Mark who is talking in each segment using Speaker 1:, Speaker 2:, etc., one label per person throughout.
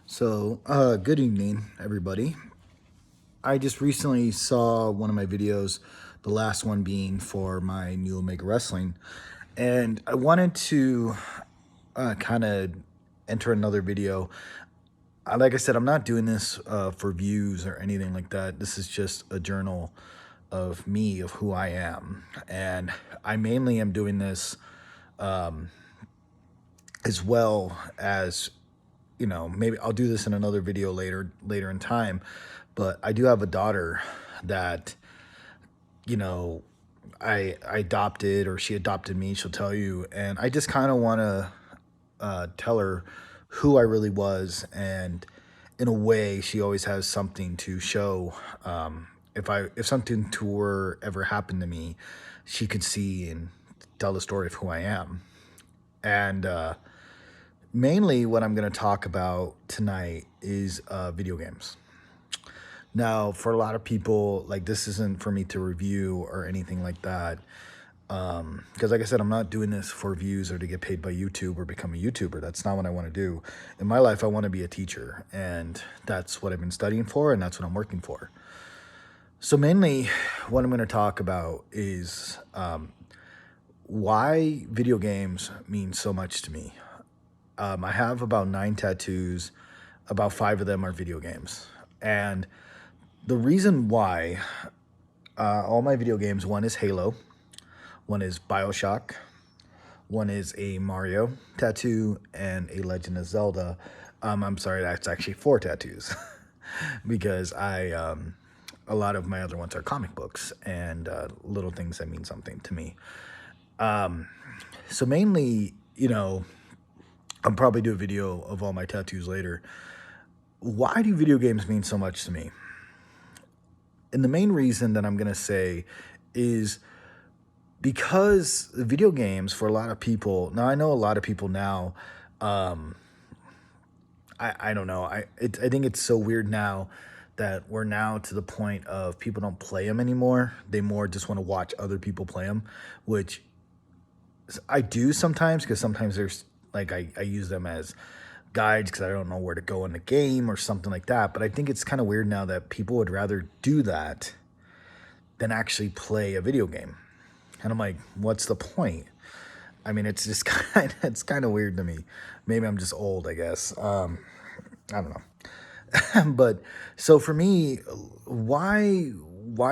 Speaker 1: Good evening, everybody. I just recently saw one of my videos, the last one being for my new Omega Wrestling, and I wanted to kind of enter another video. Like I said, I'm not doing this for views or anything like that. This is just a journal of me, of who I am. And I mainly am doing this as well as maybe I'll do this in another video later in time, but I do have a daughter that you know I adopted, or she adopted me, she'll tell you, and I just kind of want to tell her who I really was, and in a way she always has something to show. If something to her ever happened to me, she could see and tell the story of who I am. And mainly what I'm going to talk about tonight is video games. Now, for a lot of people, like, this isn't for me to review or anything like that. Because, like I said, I'm not doing this for views or to get paid by YouTube or become a YouTuber. That's not what I want to do. In my life, I want to be a teacher, and that's what I've been studying for, and that's what I'm working for. So, mainly, what I'm going to talk about is why video games mean so much to me. I have about 9 tattoos. About 5 of them are video games. And the reason why all my video games, one is Halo, one is BioShock, one is a Mario tattoo, and a Legend of Zelda. I'm sorry, that's actually 4 tattoos because a lot of my other ones are comic books and little things that mean something to me. So mainly, I'll probably do a video of all my tattoos later. Why do video games mean so much to me? And the main reason that I'm going to say is because video games, for a lot of people, now I know a lot of people now, I don't know. I think it's so weird now that we're now to the point of people don't play them anymore. They more just want to watch other people play them, which I do sometimes, because sometimes there's like I use them as guides because I don't know where to go in the game or something like that. But I think it's kind of weird now that people would rather do that than actually play a video game. And I'm like, what's the point? I mean, it's just it's kind of weird to me. Maybe I'm just old, I guess. I don't know. But so for me, why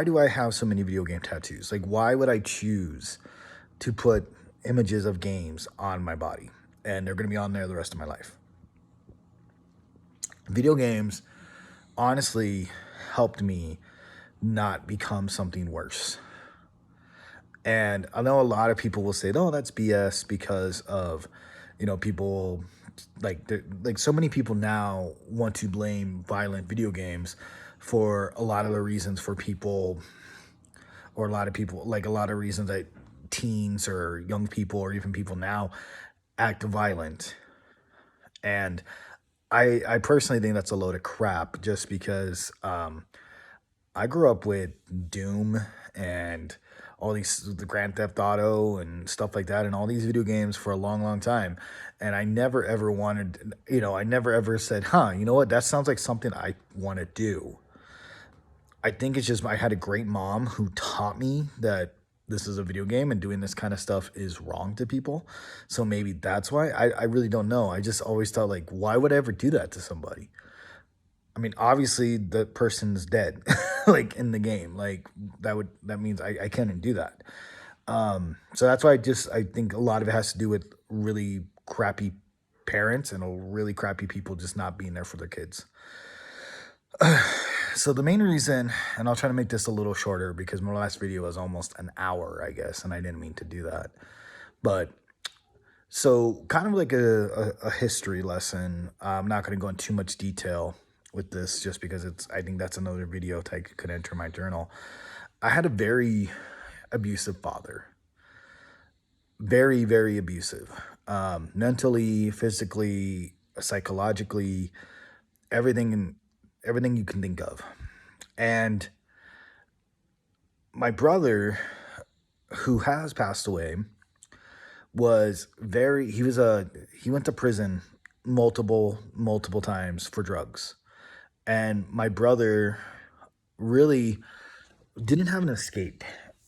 Speaker 1: do I have so many video game tattoos? Like, why would I choose to put images of games on my body and they're going to be on there the rest of my life? Video games honestly helped me not become something worse. And I know a lot of people will say, "Oh, that's BS," because of, people like so many people now want to blame violent video games for a lot of the reasons for people, or a lot of people, like a lot of reasons that teens or young people or even people now act violent. And I personally think that's a load of crap, just because I grew up with Doom and all the Grand Theft Auto and stuff like that, and all these video games for a long, long time. And I never ever wanted, I never ever said, huh, you know what? That sounds like something I want to do. I think it's just I had a great mom who taught me that this is a video game and doing this kind of stuff is wrong to people. So maybe that's why. I really don't know. I just always thought, like, why would I ever do that to somebody? I mean, obviously the person's dead, like in the game. Like that means I can't do that. So that's why I think a lot of it has to do with really crappy parents and really crappy people just not being there for their kids. So the main reason, and I'll try to make this a little shorter because my last video was almost an hour, I guess, and I didn't mean to do that. But so kind of like a history lesson. I'm not going to go into too much detail with this just because I think that's another video that could enter my journal. I had a very abusive father. Very, very abusive. Mentally, physically, psychologically, everything everything you can think of. And my brother, who has passed away, he went to prison multiple times for drugs. And my brother really didn't have an escape.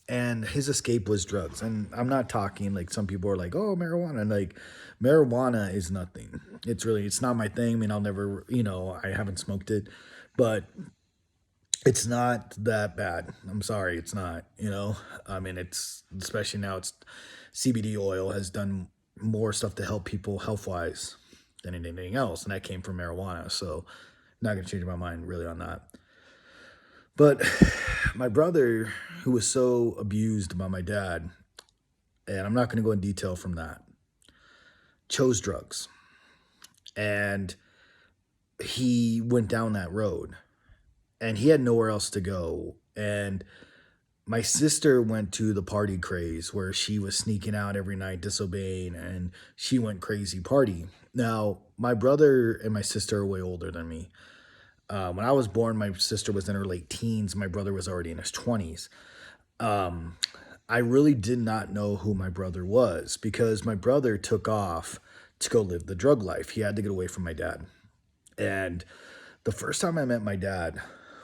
Speaker 1: And his escape was drugs. And I'm not talking like some people are like, oh, marijuana. And like, marijuana is nothing. It's not my thing. I mean, I'll never, I haven't smoked it, but it's not that bad. I'm sorry, it's not. I mean, it's, especially now, it's CBD oil has done more stuff to help people health wise than anything else. And that came from marijuana. So, not going to change my mind really on that. But my brother, who was so abused by my dad, and I'm not going to go in detail from that, chose drugs. And he went down that road and he had nowhere else to go. And my sister went to the party craze where she was sneaking out every night, disobeying, and she went crazy party. Now, my brother and my sister are way older than me. When I was born, my sister was in her late teens. My brother was already in his 20s. Um, I really did not know who my brother was because my brother took off to go live the drug life. He had to get away from my dad. And the first time I met my dad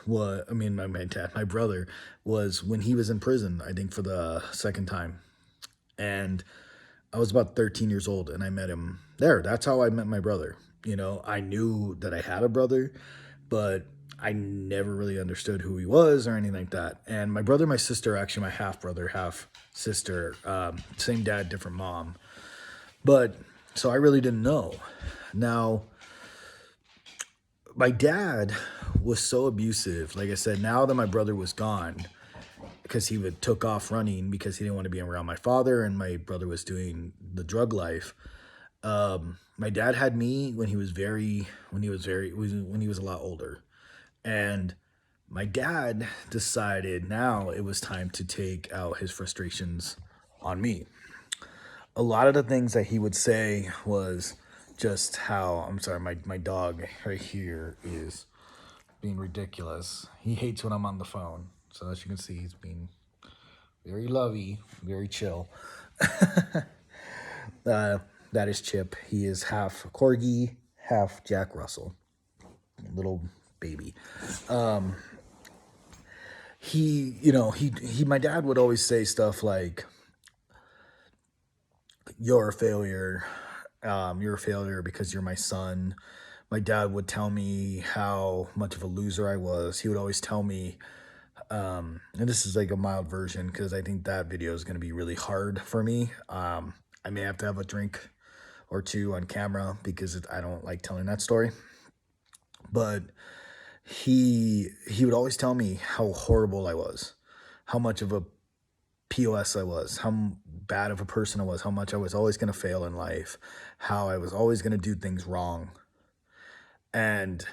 Speaker 1: my brother was when he was in prison, I think for the second time. And I was about 13 years old and I met him there. That's how I met my brother. I knew that I had a brother, but I never really understood who he was or anything like that. And my brother and my sister are actually my half brother, half sister, same dad, different mom. But so I really didn't know. Now, my dad was so abusive. Like I said, now that my brother was gone, because he would took off running because he didn't want to be around my father, and my brother was doing the drug life. My dad had me when he was a lot older, and my dad decided now it was time to take out his frustrations on me. A lot of the things that he would say was just how, I'm sorry, my dog right here is being ridiculous. He hates when I'm on the phone. So as you can see, he's being very lovey, very chill. uh, that is Chip. He is half corgi, half Jack Russell, little baby. My dad would always say stuff like, "You're a failure. You're a failure because you're my son." My dad would tell me how much of a loser I was. He would always tell me, and this is like a mild version because I think that video is going to be really hard for me. I may have to have a drink or two on camera because I don't like telling that story. But he would always tell me how horrible I was, how much of a POS I was, how bad of a person I was, how much I was always going to fail in life, how I was always going to do things wrong. And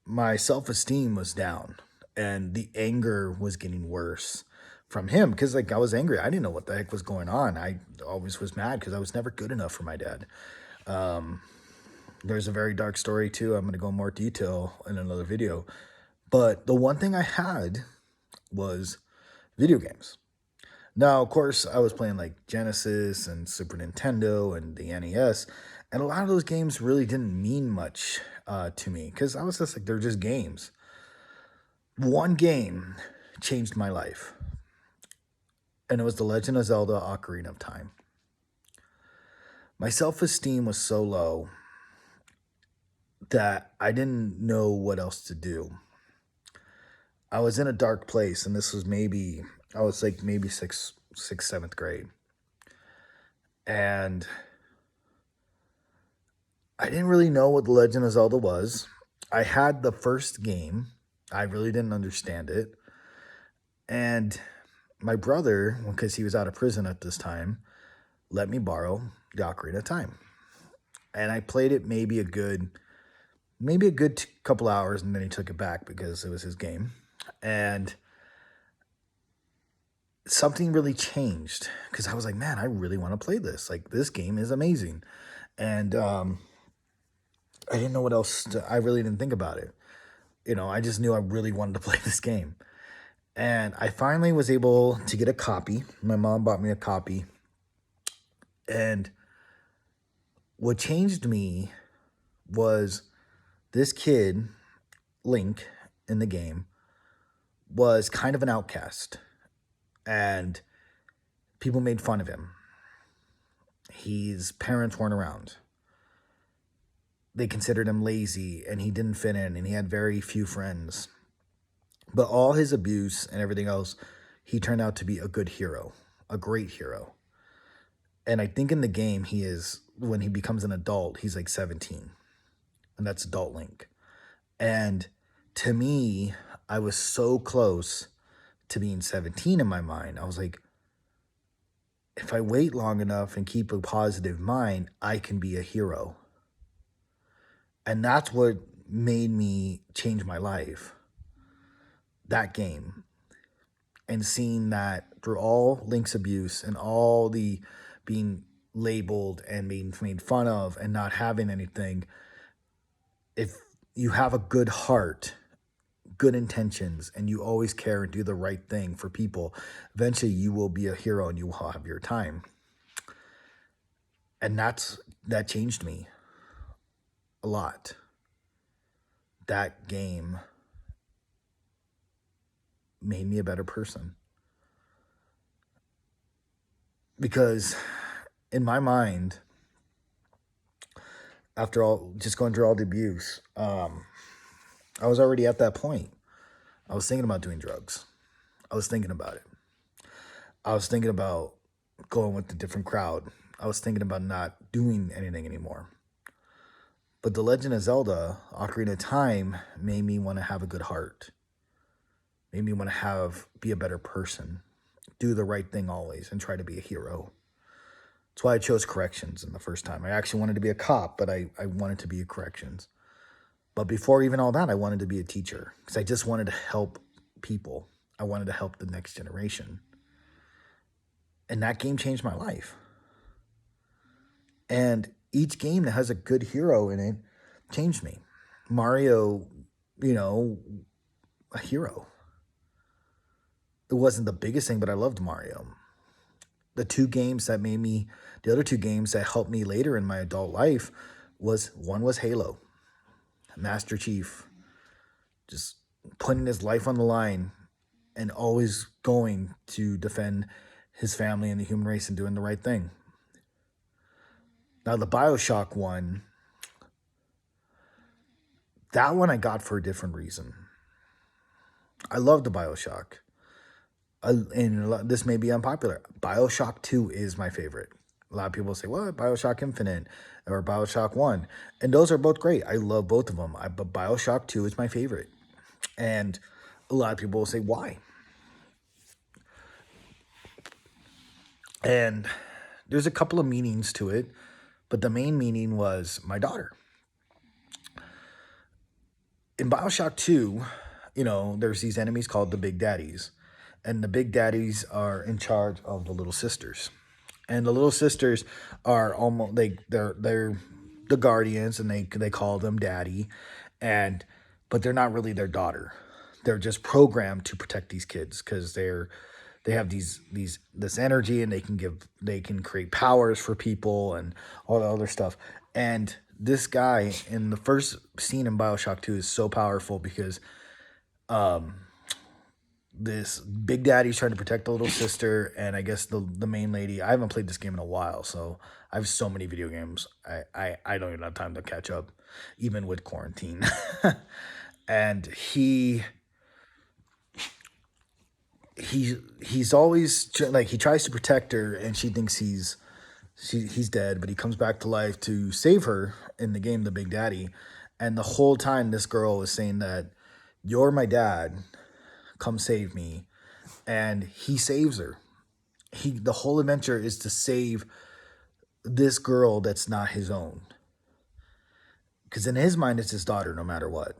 Speaker 1: my self-esteem was down and the anger was getting worse from him because like I was angry. I didn't know what the heck was going on. I always was mad because I was never good enough for my dad. There's a very dark story too. I'm going to go in more detail in another video. But the one thing I had was video games. Now, of course, I was playing like Genesis and Super Nintendo and the NES, and a lot of those games really didn't mean much to me because I was just like, they're just games. One game changed my life, and it was The Legend of Zelda Ocarina of Time. My self-esteem was so low that I didn't know what else to do. I was in a dark place, and this was I was like maybe sixth, seventh grade. And I didn't really know what The Legend of Zelda was. I had the first game. I really didn't understand it. And my brother, because he was out of prison at this time, let me borrow the Ocarina of Time. And I played it maybe a good couple hours, and then he took it back because it was his game. And something really changed because I was like, man, I really want to play this. Like, this game is amazing. And I didn't know what else I really didn't think about it. I just knew I really wanted to play this game. And I finally was able to get a copy. My mom bought me a copy. And What changed me was this kid, Link, in the game, was kind of an outcast, and people made fun of him. His parents weren't around. They considered him lazy, and he didn't fit in, and he had very few friends. But all his abuse and everything else, he turned out to be a good hero, a great hero. And I think in the game, he is, when he becomes an adult, he's like 17. And that's adult Link. And to me, I was so close to being 17 in my mind. I was like, if I wait long enough and keep a positive mind, I can be a hero. And that's what made me change my life. That game. And seeing that through all Link's abuse and all the being labeled and being made fun of and not having anything, if you have a good heart, good intentions, and you always care and do the right thing for people, eventually you will be a hero and you will have your time. And that changed me a lot. That game made me a better person. Because in my mind, after all, just going through all the abuse, I was already at that point. I was thinking about doing drugs. I was thinking about it. I was thinking about going with a different crowd. I was thinking about not doing anything anymore. But The Legend of Zelda, Ocarina of Time, made me want to have a good heart. Made me want to be a better person. Do the right thing always and try to be a hero. That's why I chose corrections in the first time. I actually wanted to be a cop, but I wanted to be a corrections. But before even all that, I wanted to be a teacher because I just wanted to help people. I wanted to help the next generation. And that game changed my life. And each game that has a good hero in it changed me. Mario, a hero. It wasn't the biggest thing, but I loved Mario. The other two games that helped me later in my adult life one was Halo. Master Chief just putting his life on the line and always going to defend his family and the human race and doing the right thing. Now the BioShock one, that one I got for a different reason. I love the BioShock. And this may be unpopular. BioShock 2 is my favorite. A lot of people say, well, BioShock Infinite or BioShock 1. And those are both great. I love both of them. But BioShock 2 is my favorite. And a lot of people will say, why? And there's a couple of meanings to it. But the main meaning was my daughter. In BioShock 2, there's these enemies called the Big Daddies. And the Big Daddies are in charge of the little sisters. And the little sisters are almost they're the guardians, and they call them daddy, but they're not really their daughter. They're just programmed to protect these kids because they have this energy, and they can create powers for people and all the other stuff. And this guy in the first scene in BioShock 2 is so powerful because this Big Daddy's trying to protect the little sister, and I guess the main lady. I haven't played this game in a while, so I have so many video games. I don't even have time to catch up, even with quarantine. And he's always like, he tries to protect her, and she thinks he's dead, but he comes back to life to save her in the game, the Big Daddy. And the whole time, this girl is saying that, "You're my dad. Come save me." And he saves her. The whole adventure is to save this girl that's not his own. Because in his mind, it's his daughter no matter what.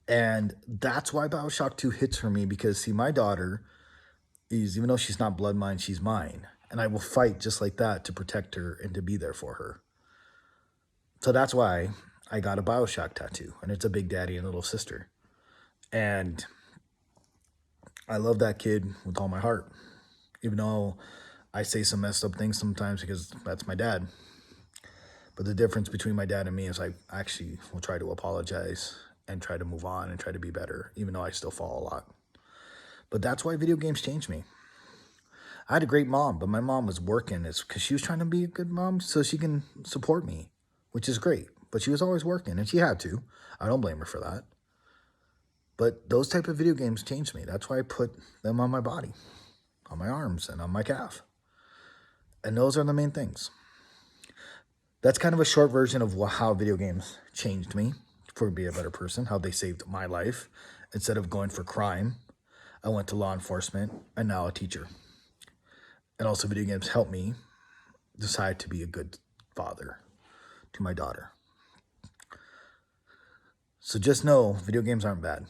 Speaker 1: And that's why BioShock 2 hits for me, because see, my daughter is, even though she's not blood mine, she's mine. And I will fight just like that to protect her and to be there for her. So that's why I got a BioShock tattoo. And it's a Big Daddy and little sister. And I love that kid with all my heart. Even though I say some messed up things sometimes, because that's my dad. But the difference between my dad and me is I actually will try to apologize and try to move on and try to be better, even though I still fall a lot. But that's why video games changed me. I had a great mom, but my mom was working. It's because she was trying to be a good mom so she can support me, which is great. But she was always working, and she had to. I don't blame her for that. But those type of video games changed me. That's why I put them on my body, on my arms, and on my calf. And those are the main things. That's kind of a short version of how video games changed me for be a better person, how they saved my life. Instead of going for crime, I went to law enforcement and now a teacher. And also video games helped me decide to be a good father to my daughter. So just know video games aren't bad.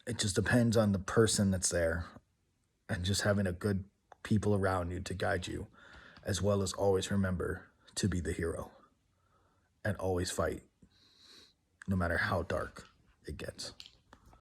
Speaker 1: It just depends on the person that's there and just having a good people around you to guide you, as well as always remember to be the hero and always fight, no matter how dark it gets.